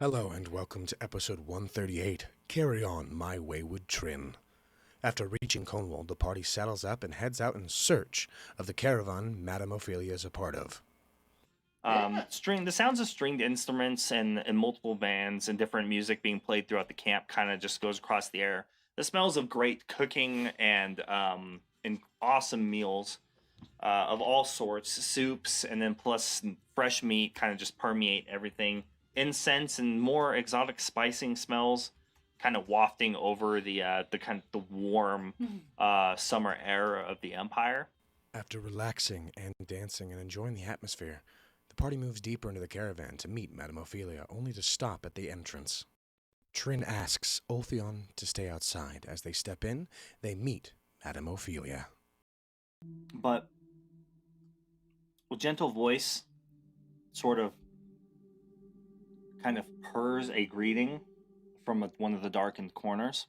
Hello and welcome to episode 138, Carry On, My Wayward Trin. After reaching Cornwall, the party saddles up and heads out in search of the caravan Madame Ophelia is a part of. The sounds of stringed instruments and multiple bands and different music being played throughout the camp kind of just goes across the air. The smells of great cooking and awesome meals of all sorts, soups, and then plus fresh meat kind of just permeate everything. Incense and more exotic spicing smells kind of wafting over the warm summer air of the Empire. After relaxing and dancing and enjoying the atmosphere, the party moves deeper into the caravan to meet Madame Ophelia, only to stop at the entrance. Trin asks Ulthion to stay outside. As they step in, they meet Madame Ophelia. But a gentle voice sort of kind of purrs a greeting from one of the darkened corners.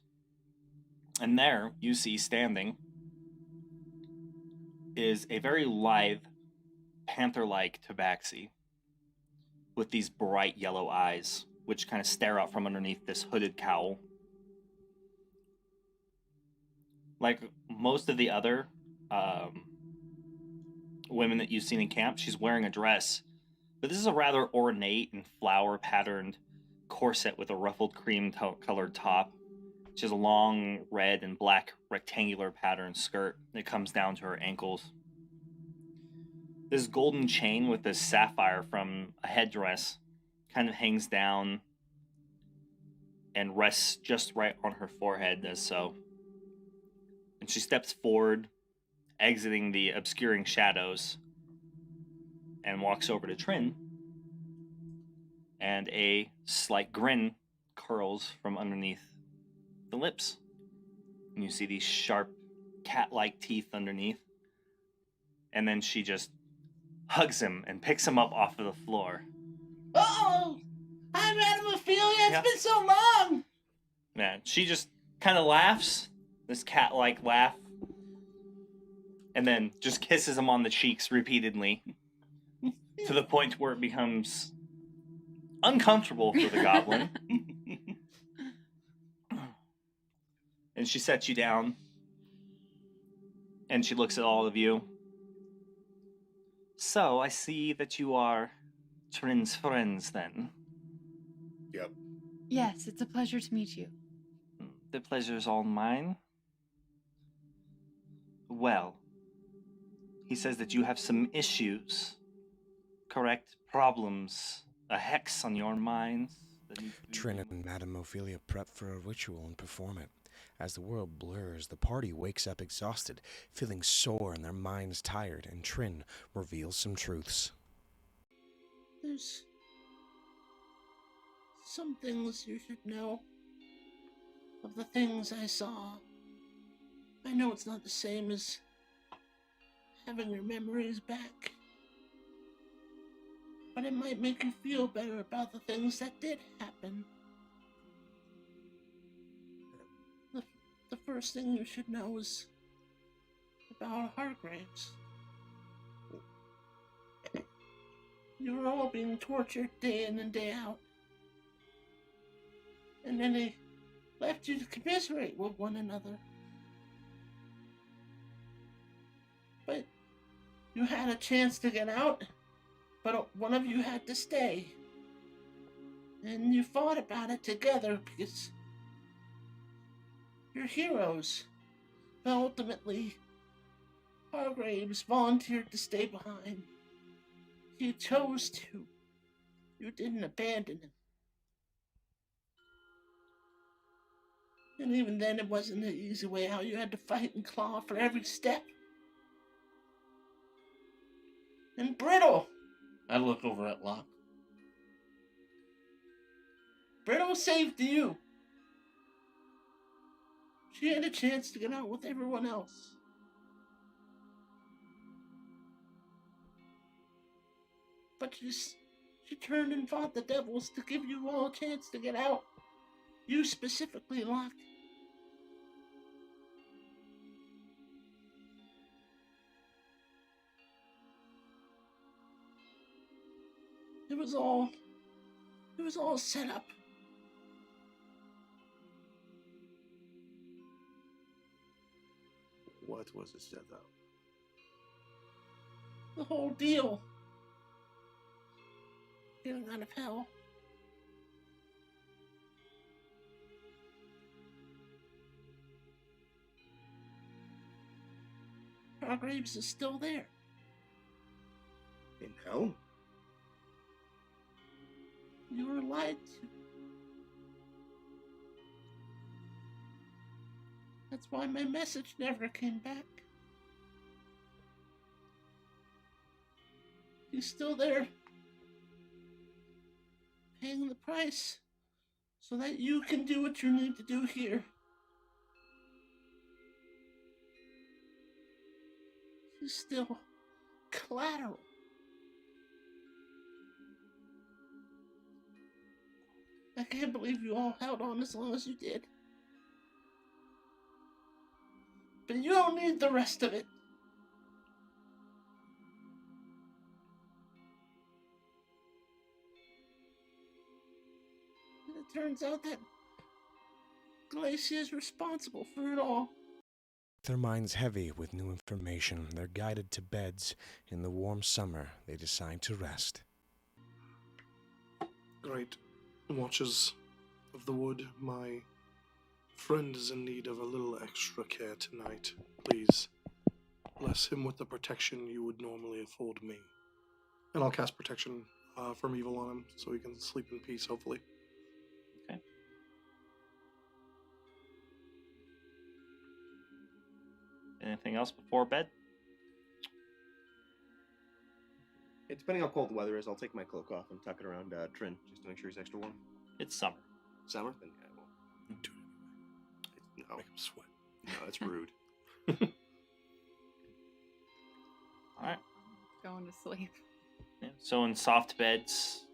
And there you see standing is a very lithe, panther-like tabaxi with these bright yellow eyes, which kind of stare out from underneath this hooded cowl. Like most of the other women that you've seen in camp, she's wearing a dress. But this is a rather ornate and flower-patterned corset with a ruffled cream-colored top. She has a long red and black rectangular pattern skirt that comes down to her ankles. This golden chain with this sapphire from a headdress kind of hangs down and rests just right on her forehead as so. And she steps forward, exiting the obscuring shadows, and walks over to Trin, and a slight grin curls from underneath the lips. And you see these sharp, cat-like teeth underneath. And then she just hugs him and picks him up off of the floor. Oh, hi, Madame Ophelia. It's been so long. Man, she just kind of laughs, this cat-like laugh, and then just kisses him on the cheeks repeatedly to the point where it becomes uncomfortable for the goblin. And she sets you down, and she looks at all of you. So, I see that you are Trin's friends, then. Yep. Yes, it's a pleasure to meet you. The pleasure's all mine. Well, he says that you have some issues, correct? Problems, a hex on your minds. Trin and Madame Ophelia prep for a ritual and perform it. As the world blurs, the party wakes up exhausted, feeling sore and their minds tired, and Trin reveals some truths. There's some things you should know of the things I saw. I know it's not the same as having your memories back, but it might make you feel better about the things that did happen. The first thing you should know is about Hargraves. You were all being tortured day in and day out. And then they left you to commiserate with one another. But you had a chance to get out, but one of you had to stay. And you fought about it together because you're heroes. But ultimately, Hargraves volunteered to stay behind. He chose to. You didn't abandon him. And even then, it wasn't an easy way out. You had to fight and claw for every step. And Brittle! I look over at Locke. Brittle saved you. She had a chance to get out with everyone else. But she turned and fought the devils to give you all a chance to get out. You specifically, Locke. It was all was all set up. What was it set up? The whole deal. Getting out of hell. Hargraves is still there. In hell? You were lied to. That's why my message never came back. He's still there, paying the price so that you can do what you need to do here. He's still collateral. I can't believe you all held on as long as you did. But you don't need the rest of it. And it turns out that Glacia is responsible for it all. Their minds heavy with new information, they're guided to beds. In the warm summer, they decide to rest. Great. Watchers of the wood, my friend is in need of a little extra care tonight. Please, bless him with the protection you would normally afford me. And I'll cast protection from evil on him so he can sleep in peace, hopefully. Okay. Anything else before bed? Hey, depending how cold the weather is, I'll take my cloak off and tuck it around Trin, just to make sure he's extra warm. It's summer. Summer? Then yeah, I won't. Do it No, Make him sweat. no, that's rude. All right. Going to sleep. Yeah. So in soft beds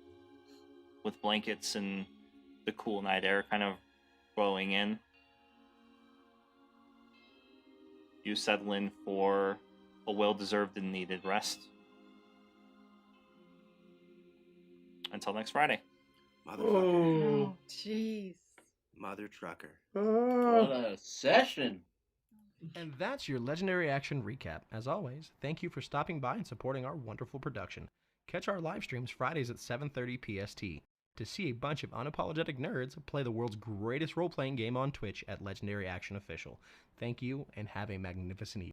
with blankets and the cool night air kind of blowing in, you settle in for a well-deserved and needed rest. Until next Friday. Motherfucker. Oh, jeez. Mother trucker. What a session. And that's your Legendary Action recap. As always, thank you for stopping by and supporting our wonderful production. Catch our live streams Fridays at 7:30 PST to see a bunch of unapologetic nerds play the world's greatest role-playing game on Twitch at Legendary Action Official. Thank you, and have a magnificent evening.